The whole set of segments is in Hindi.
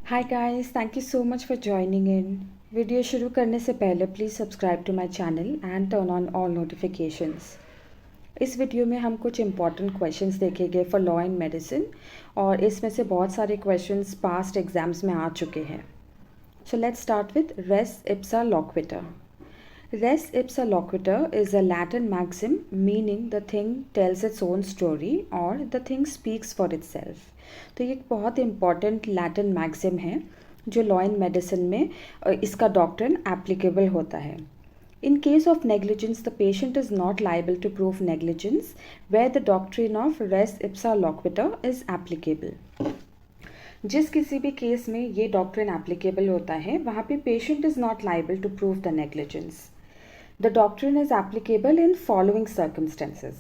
Hi guys, thank you so much for joining in. Video शुरू करने से पहले please subscribe to my channel and turn on all notifications. इस वीडियो में हम कुछ इंपॉर्टेंट क्वेश्चंस देखेंगे फॉर लॉ एंड मेडिसिन, और इसमें से बहुत सारे क्वेश्चंस पास्ट एग्जाम्स में आ चुके हैं। So let's start with res ipsa loquitur. Res ipsa loquitur is a Latin maxim meaning the thing tells its own story or the thing speaks for itself. तो ये एक बहुत इम्पॉर्टेंट लैटिन मैक्सिम है जो लॉ एंड मेडिसिन में इसका डॉक्ट्रिन एप्लीकेबल होता है. In case of negligence, the patient is not liable to prove negligence where the doctrine of res ipsa loquitur is applicable. जिस किसी भी केस में ये डॉक्ट्रिन एप्लीकेबल होता है वहाँ पे patient is not liable to prove the negligence. The doctrine is applicable in following circumstances.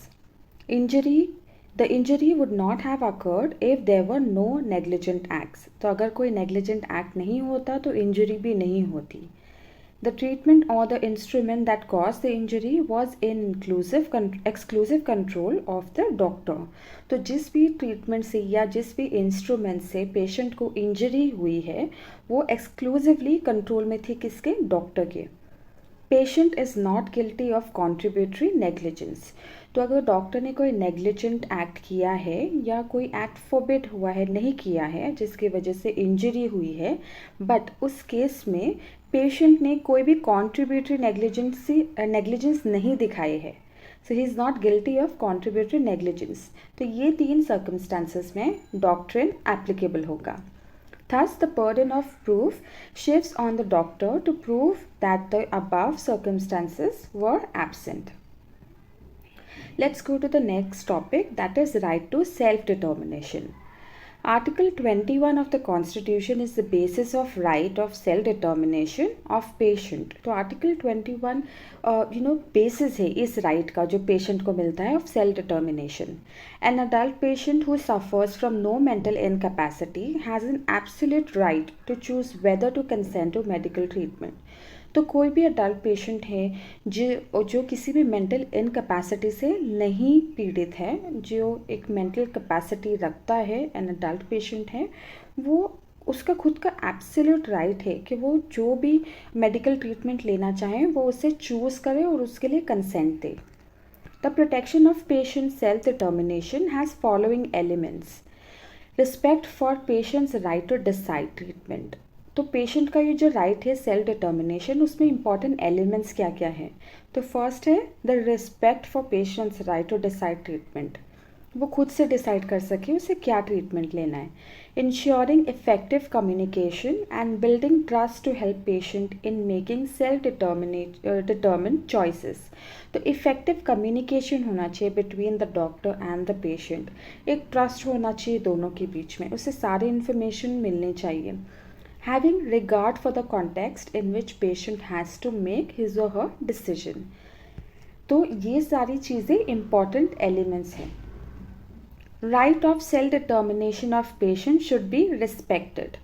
The injury would not have occurred if there were no negligent acts. तो अगर कोई negligent act नहीं होता तो injury भी नहीं होती. The treatment or the instrument that caused the injury was in exclusive control of the doctor. तो जिस भी ट्रीटमेंट से या जिस भी इंस्ट्रूमेंट से पेशेंट को इंजरी हुई है वो एक्सक्लूसिवली कंट्रोल में थी किसके? डॉक्टर के. Patient is not guilty of contributory negligence. तो अगर डॉक्टर ने कोई नेग्लिजेंट एक्ट किया है या कोई एक्ट फोबिड हुआ है, नहीं किया है, जिसकी वजह से इंजरी हुई है, बट उस केस में पेशेंट ने कोई भी कॉन्ट्रीब्यूटरी नेग्लिजेंस नहीं दिखाई है, so he is not guilty of contributory negligence. तो ये तीन सर्कमस्टांसेस में डॉक्ट्रिन एप्लीकेबल होगा. Thus, the burden of proof shifts on the doctor to prove that the above circumstances were absent. Let's go to the next topic, that is right to self-determination. Article 21 of the Constitution is the basis of right of self-determination of patient. तो Article 21 basis है इस right का जो patient को मिलता है of self-determination. An adult patient who suffers from no mental incapacity has an absolute right to choose whether to consent to medical treatment. तो कोई भी अडल्ट पेशेंट है जो किसी भी मेंटल इनकैपेसिटी से नहीं पीड़ित है, जो एक मेंटल कैपेसिटी रखता है, एन अडल्ट पेशेंट है, वो उसका खुद का एब्सोल्यूट राइट है कि वो जो भी मेडिकल ट्रीटमेंट लेना चाहे वो उसे चूज़ करे और उसके लिए कंसेंट दे. The protection of patient self determination has following elements. Respect for patient's right to decide treatment. तो पेशेंट का ये जो राइट है सेल्फ डिटर्मिनेशन, उसमें इंपॉर्टेंट एलिमेंट्स क्या क्या हैं? तो फर्स्ट है the respect for patient's right to decide treatment. वो खुद से डिसाइड कर सके उसे क्या ट्रीटमेंट लेना है. Ensuring effective communication and building trust to help patient in making self determined choices. तो इफेक्टिव कम्युनिकेशन होना चाहिए between the doctor and the patient. एक ट्रस्ट होना चाहिए दोनों के बीच में, उसे सारी इन्फॉर्मेशन मिलनी चाहिए. Having regard for the context in which patient has to make his or her decision. तो ये सारी चीज़ें important elements हैं. Right of self-determination of patient should be respected.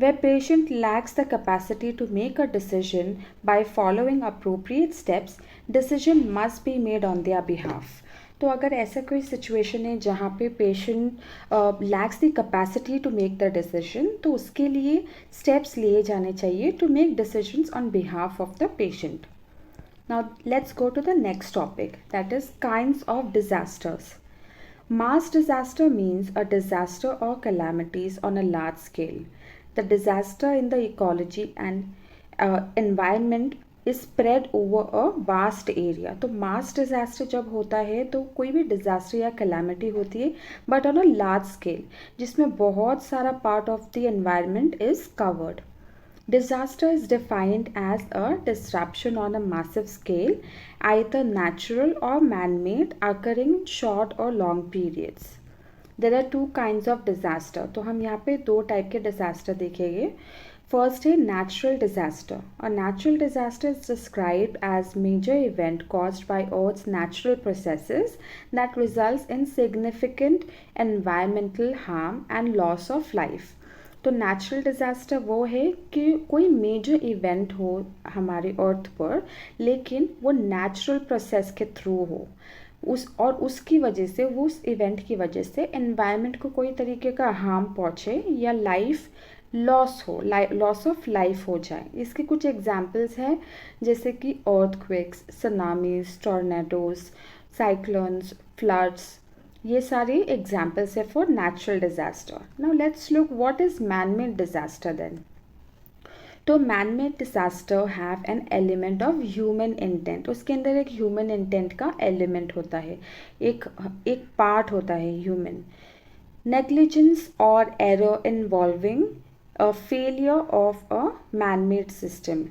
Where patient lacks the capacity to make a decision by following appropriate steps, decision must be made on their behalf. तो अगर ऐसा कोई सिचुएशन है जहाँ पे patient lacks the capacity to make the decision, तो उसके लिए स्टेप्स लिए जाने चाहिए to make decisions on behalf of the patient. Now let's go to the next topic, that is kinds of disasters. Mass disaster means a disaster or calamities on a large scale. The disaster in the ecology and environment is spread over a vast area. तो mass disaster जब होता है तो कोई भी disaster या calamity होती है but on a large scale, जिसमें बहुत सारा part of the environment is covered. Disaster is defined as a disruption on a massive scale, either natural or man-made, occurring in short or long periods. There are two kinds of disaster. तो हम यहाँ पे दो टाइप के disaster देखेंगे. First है natural disaster. A natural disaster is described as major event caused by Earth's natural processes that results in significant environmental harm and loss of life. तो नेचुरल डिज़ास्टर वो है कि कोई मेजर इवेंट हो हमारे अर्थ पर, लेकिन वो नेचुरल प्रोसेस के थ्रू हो, उसकी वजह से, वो उस इवेंट की वजह से एनवायरनमेंट को कोई तरीके का हार्म पहुँचे या लाइफ लॉस हो, लॉस ऑफ लाइफ हो जाए। इसके कुछ एग्जाम्पल्स हैं जैसे कि earthquakes, tsunamis, tornadoes, cyclones, floods, ये सारे एग्जाम्पल्स है for natural disaster. Now let's look what is man made disaster then. तो man made disaster have an element of human intent, उसके अंदर एक ह्यूमन इंटेंट का एलिमेंट होता है, एक एक पार्ट होता है ह्यूमन। नेग्लिजेंस और error involving a failure of a man made system.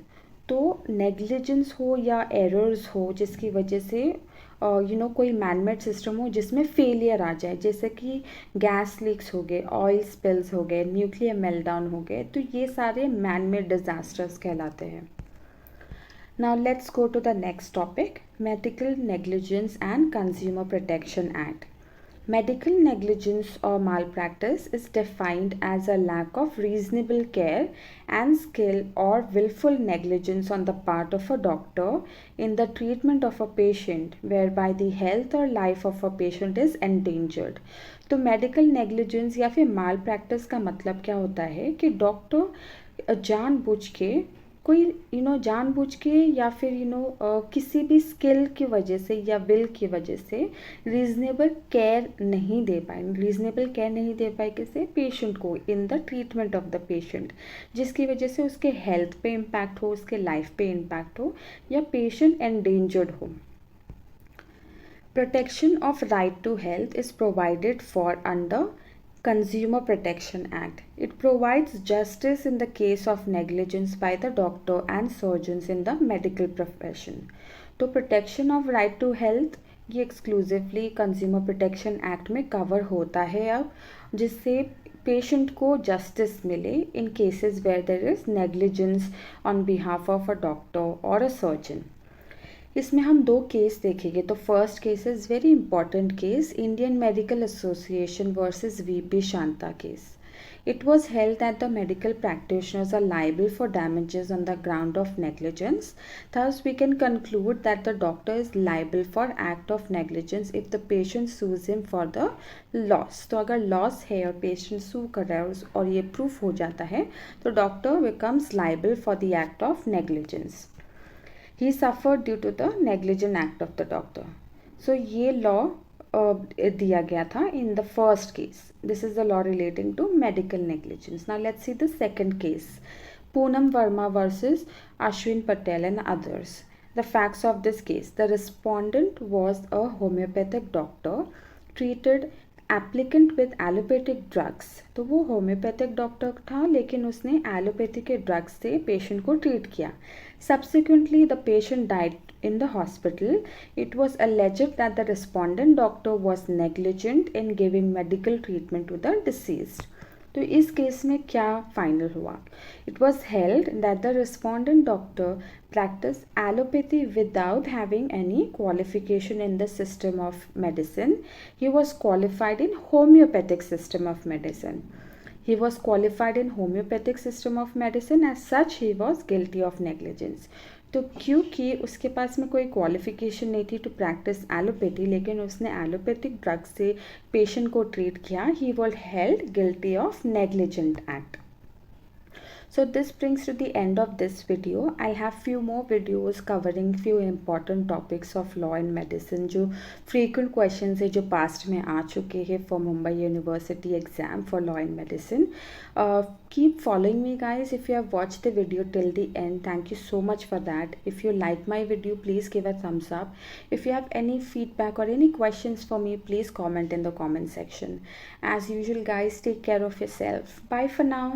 तो नेग्लिजेंस हो या एरर्स हो जिसकी वजह से कोई मैन मेड सिस्टम हो जिसमें फेलियर आ जाए, जैसे कि गैस लीक्स हो गए, ऑयल स्पिल्स हो गए, न्यूक्लियर मेल्टडाउन हो गए, तो ये सारे मैन मेड डिजास्टर्स कहलाते हैं। Now let's go to the next topic, medical negligence and consumer protection act. Medical negligence or malpractice is defined as a lack of reasonable care and skill or willful negligence on the part of a doctor in the treatment of a patient whereby the health or life of a patient is endangered. तो medical negligence या फिर malpractice का मतलब क्या होता है कि डॉक्टर जानबूझ के कोई जानबूझ के या फिर किसी भी स्किल की वजह से या विल की वजह से रीजनेबल केयर नहीं दे पाए किसी पेशेंट को in the treatment of the patient, जिसकी वजह से उसके हेल्थ पे इम्पैक्ट हो, उसके लाइफ पे इम्पैक्ट हो या पेशेंट एंडेंजर्ड हो। Protection of right to health is provided for under Consumer Protection Act. It provides justice in the case of negligence by the doctor and surgeons in the medical profession. तो protection of right to health ये exclusively Consumer Protection Act में cover होता है अब, जिससे पेशेंट को जस्टिस मिले in cases where there is negligence on behalf of a doctor और अ सर्जन। इसमें हम दो केस देखेंगे। तो first case is very important case, Indian Medical Association versus VP Shanta case. It was held that the medical practitioners are liable for damages on the ground of negligence. Thus, we can conclude that the doctor is liable for act of negligence if the patient sues him for the loss. तो अगर loss है और patient sue कर रहा है और ये proof हो जाता है तो doctor becomes liable for the act of negligence. He suffered due to the negligent act of the doctor. So ये law दिया गया था in the first case. This is the law relating to medical negligence. Now let's see the second case. Poonam Verma versus Ashwin Patel and others. The facts of this case. The respondent was a homeopathic doctor, treated applicant with allopathic drugs. तो वो होम्योपैथिक डॉक्टर था लेकिन उसने एलोपैथी के ड्रग्स से पेशेंट को ट्रीट किया। Subsequently the patient died in the hospital. It was alleged that the respondent doctor was negligent in giving medical treatment to the deceased. तो इस केस में क्या फाइनल हुआ? It was held that the respondent doctor practiced allopathy without having any qualification in the system of medicine. He was qualified in homeopathic system of medicine. He was qualified in homeopathic system of medicine. As such, he was guilty of negligence. तो क्योंकि उसके पास में कोई क्वालिफिकेशन नहीं थी टू प्रैक्टिस एलोपैथी, लेकिन उसने एलोपैथिक ड्रग से पेशेंट को ट्रीट किया, he was held guilty of negligent act. So this brings to the end of this video. I have few more videos covering few important topics of law and medicine जो frequent questions है जो past में आ चुके हैं for Mumbai University exam for law and medicine. Keep following me guys. If you have watched the video till the end, thank you so much for that. If you like my video, please give a thumbs up. If you have any feedback or any questions for me, please comment in the comment section. As usual guys, take care of yourself. Bye for now.